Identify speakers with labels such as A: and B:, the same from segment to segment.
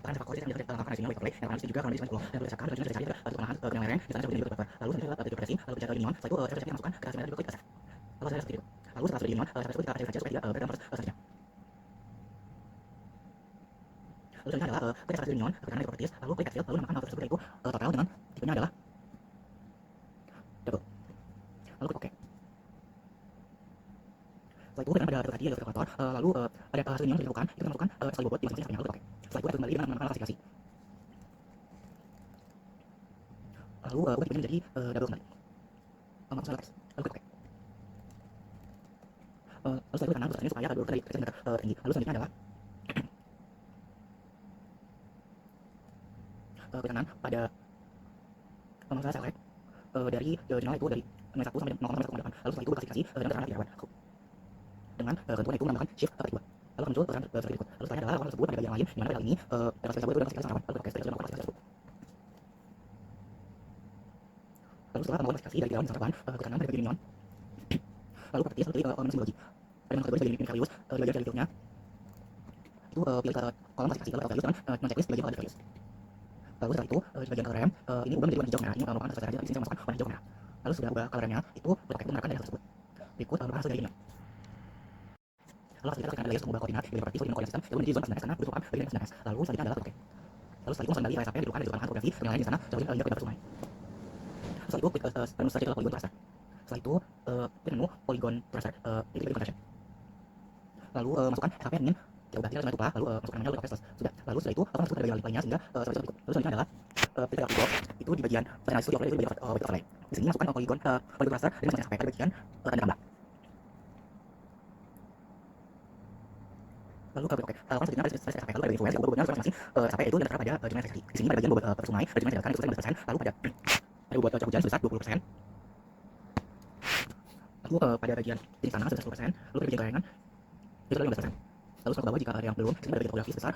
A: akan ada faktor yang bisa melakukan hasilnya wave play yang akan juga kalau di pulau dan berdasarkan kajian spesialis perkembangan benang lereng di sana seperti itu lalu setelah depresi lalu bicara union setelah itu saya masukkan ke hasilnya juga klik asep lalu saya seperti itu lalu setelah sudah union saya tersebut kita cari saja supaya tidak bergambar selanjutnya lalu selanjutnya adalah klik asep union karena ada properties lalu klik exfil lalu namakan hal tersebut yaitu total dengan tipenya adalah double lalu klik OK. Setelah itu dengan pada tadi ada kalkulator lalu ada hasil union yang dilakukan itu masukkan sekali bobot di masing-masing hasilnya lalu klik OK. Setelah itu kembali dengan menggunakan klasifikasi lalu ubah tipenya menjadi double kembali masuk lalu klik OK. Lalu setelah itu kanan besarnya supaya double kali tinggi lalu selanjutnya adalah ke kanan pada masalah select dari jurnal itu dari 1 sampai 0,1,8 lalu setelah itu berklasifikasi dengan tekanan tidak awan dengan ketentuan itu menambahkan shift ke 2 lalu muncul pesan seperti berikut lalu selanjutnya adalah laporan tersebut pada bagian lain di mana pada ini klasifikasi tersebut adalah klasifikasi sangat awan lalu oke setelah itu melakukan klasifikasi tersebut lalu setelah melakukan klasifikasi dari dalam misalkan ke kanan pada bagian union lalu properties lalu pilih kolom simbologi pada kategori bagian union values di bagian value-nya itu pilih ke kolom klasifikasi lalu values dengan non-checklist bagian value values lalu setelah itu di bagian color RAM ini ubah menjadi warna hijau merah ini merupakan hasil saja di sini saya masukkan warna hijau merah lalu sudah ubah color RAM-nya itu klik itu menerapkan dari hasil tersebut berikut merupakan hasil dari union lalu selanjutnya kita tekan mengubah koordinat dari properti koordinat sistem itu menjadi zona plus karena merupakan bagian plus lalu selanjutnya adalah OK lalu setelah itu masuk kembali file SAP yang dibutuhkan dari zona fotografi yang lain di sana seperti hingga koordinat sungai setelah itu klik menu saja adalah polygon tracer setelah itu klik menu polygon tracer itu polygon tracer lalu masukkan SAP yang ingin kita ubah kita ubah lalu masukkan namanya lalu OK sudah lalu setelah itu akan masuk pada bagian lainnya sehingga seperti itu lalu selanjutnya adalah pilih box itu di bagian personal studio itu di bagian overlay di sini masukkan polygon tracer dan masukkan SAP pada bagian tanda tambah lalu oke lakukan selanjutnya pada SAP lalu pada bagian influence bobotnya masing-masing SAP itu tertera pada jumlah seksi di sini pada bagian bobot sungai pada jumlah sedangkan itu 15% lalu pada bobot curah hujan sebesar 20% lalu pada bagian jenis tanah sebesar 10% lalu pada bagian gorengan itu 15% lalu ke bawah jika ada yang belum di sini pada bagian topografi sebesar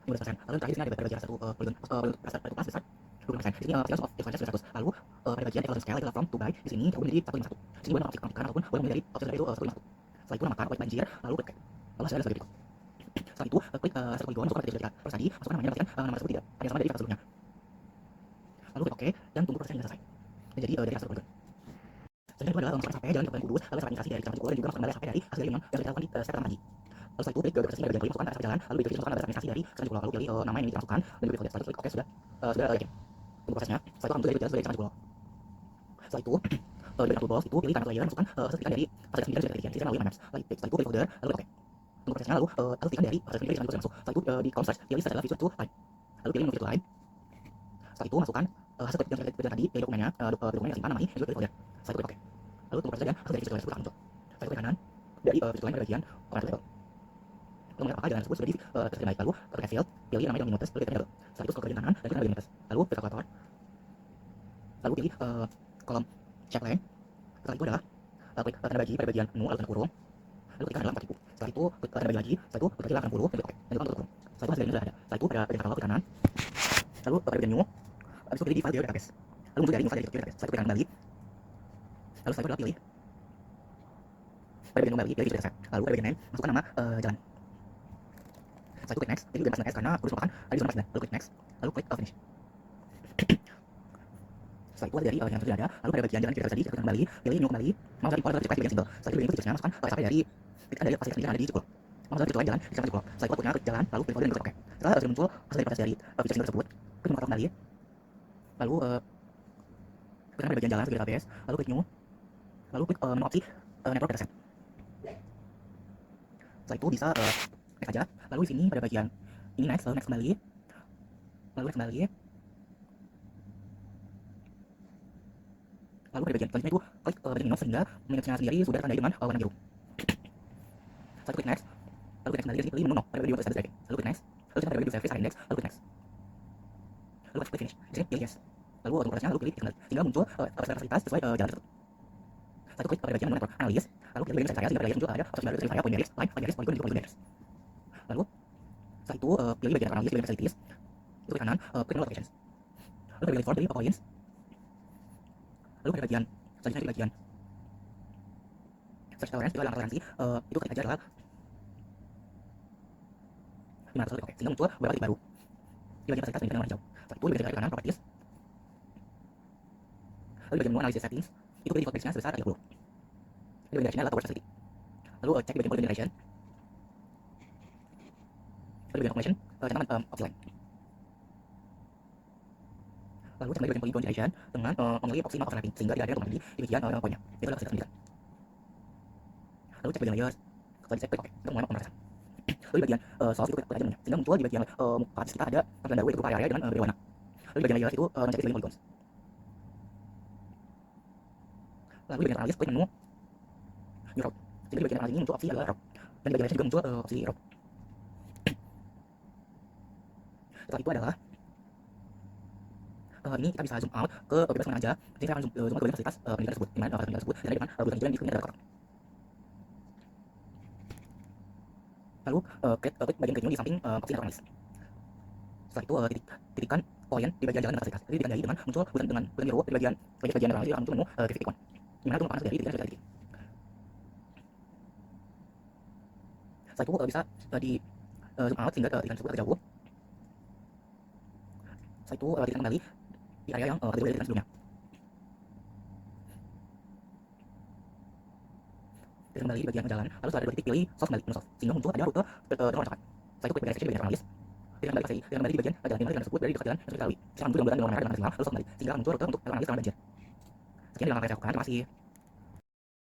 A: 15% lalu terakhir di sini ada pada bagian satu polygon sebesar 20%. Di sini sequence of differences sebesar 100. Lalu pada bagian equation scale adalah from to by di sini menjadi 151. Di sini boleh mengaktifkan ataupun boleh menjadi opsi dari itu 151. Setelah itu namakan white banjir lalu klik lalu hasilnya adalah sebagai berikut. Setelah itu klik satu polygon masukkan pada terus tadi masukkan namanya pastikan nama tersebut tidak ada yang sama dari kata sebelumnya. Lalu klik OK dan tunggu prosesnya hingga selesai. Dan jadi dari satu polygon. Selanjutnya itu adalah masukkan SAP jalan Kabupaten Kudus lalu aplikasi dari Kecamatan Jepul dan juga masukkan SAP dari hasil union yang kita lakukan di step pertama tadi. Lalu setelah itu klik aplikasi dari bagian klik masukkan SAP jalan lalu di masukkan aplikasi dari Kecamatan Jepul lalu pilih nama yang ingin dimasukkan dan pilih setelah itu klik OK sudah yakin. Tunggu prosesnya. Setelah itu akan muncul dari Kecamatan Jepul. Setelah itu di bagian toolbox itu pilih kanan layer masukkan hasil dari hasil sendiri dari ketiga melalui maps. Setelah itu pilih folder lalu OK. Tunggu prosesnya lalu pilih dari hasil sendiri dari masuk. Setelah itu di column search pilih search adalah feature to line. Lalu pilih menu line. Setelah itu masukkan hasil yang kita tadi pilih dokumennya dokumen yang simpan namanya juga pilih folder. Setelah itu klik OK. Lalu tunggu prosesnya hasil dari feature tersebut akan muncul. Setelah itu kanan dari feature line pada bagian orange label. Lalu apakah jalan tersebut sudah tersedia baik lalu klik field pilih nama yang notes lalu klik double. Setelah itu scroll ke bagian kanan dan klik bagian notes. Lalu pilih kalkulator. Lalu pilih kolom check line. Setelah itu adalah klik tanda bagi pada bagian menu lalu tanda kurung lalu klik adalah 4000 setelah itu klik tanda bagi lagi setelah itu klik tanda 60 dan klik OK dan tekan kurung setelah itu hasilnya sudah ada setelah itu pada bagian katalog klik kanan lalu pada bagian new habis itu pilih di file database lalu muncul dari new file dari database setelah itu klik kanan kembali lalu setelah itu adalah pilih pada bagian kembali pilih database lalu pada bagian name masukkan nama jalan setelah itu klik next pilih bagian S karena harus merupakan ada di zona lalu klik next lalu klik finish setelah itu dari yang sudah ada lalu pada bagian jalan kita tadi klik kembali pilih new kembali mau dari import bagian single setelah itu pilih featuresnya masukkan SAP dari ada fasilitas yang ada di Jepul mau dari jalan di Jepul setelah itu kliknya klik jalan lalu pilih folder dan klik OK setelah sudah muncul hasil dari proses dari feature single tersebut klik menu kembali lalu klik pada bagian jalan sebagai database lalu klik new lalu klik menu opsi network dataset setelah itu bisa next aja lalu di sini pada bagian ini next lalu next kembali lalu next kembali lalu pada bagian selanjutnya itu klik bagian minus sehingga minusnya sendiri sudah tertandai dengan warna biru setelah itu klik next lalu klik next kembali di sini pilih menu no pada bagian status driving lalu klik next lalu pada bagian service index lalu klik next lalu klik finish di sini pilih yes lalu tunggu prosesnya lalu pilih kembali sehingga muncul fasilitas sesuai jalan tersebut setelah itu klik pada bagian network analysis lalu pilih bagian saya sehingga pada bagian muncul ada opsi baru seperti point barriers line barriers polygon dan juga polygon barriers lalu setelah itu pilih bagian analysis bagian facilities itu klik kanan klik notifications lalu pada bagian form pilih points lalu pada bagian selanjutnya di bagian search tolerance itu adalah toleransi itu klik aja adalah 500 oke sehingga muncul beberapa titik baru di bagian fasilitas pendidikan yang warna hijau. Setelah itu di bagian kanan properties, lalu di bagian menu analysis settings itu pilih default page-nya sebesar 30. Di bagian direction adalah towards facility. Lalu cek di bagian polygon generation. Lalu di bagian calculation centangkan opsi lain. Lalu cek lagi bagian polygon generation dengan memilih opsi map overlapping sehingga tidak ada yang di bagian poinnya. Itu adalah fasilitas pendidikan. Lalu cek bagian layers. Setelah dicek klik OK untuk mulai pemrosesan. Lalu di bagian source itu klik aja namanya sehingga muncul di bagian muka kita ada tampilan baru yaitu berupa area dengan beda warna. Lalu di bagian layers itu mencari bagian polygons. Lalu di bagian analysis klik menu new route. Jadi di bagian analysis ini muncul opsi adalah route. Dan di bagian direction juga muncul opsi route. Setelah itu adalah ini kita bisa zoom out ke bebas kemana aja. Jadi saya akan zoom out ke bagian fasilitas pendidikan tersebut, di mana fasilitas pendidikan tersebut dan dengan bulutan hijau yang di screen adalah kotak. Lalu klik bagian continue di samping opsi analysis. Setelah itu titikkan poin di bagian jalan dan fasilitas. Jadi ditandai dengan muncul bulutan dengan biru di bagian analysis akan muncul menu titik icon. Di mana itu merupakan dari titik titik. Setelah itu bisa di zoom out sehingga titik tersebut agak jauh. Setelah itu titikkan kembali di area yang terjauh dari titik sebelumnya. Titik kembali di bagian jalan, lalu setelah ada 2 titik pilih solve kembali, menu solve, sehingga muncul ada rute dengan warna coklat. Setelah itu klik bagian section di bagian analysis. Titik kembali di bagian jalan tersebut dari dekat jalan yang sudah dilalui. Sekarang muncul gambaran dengan warna merah dengan maksimal, lalu solve kembali sehingga muncul rute untuk analysis rawan banjir. Sekian yang akan saya lakukan, terima kasih.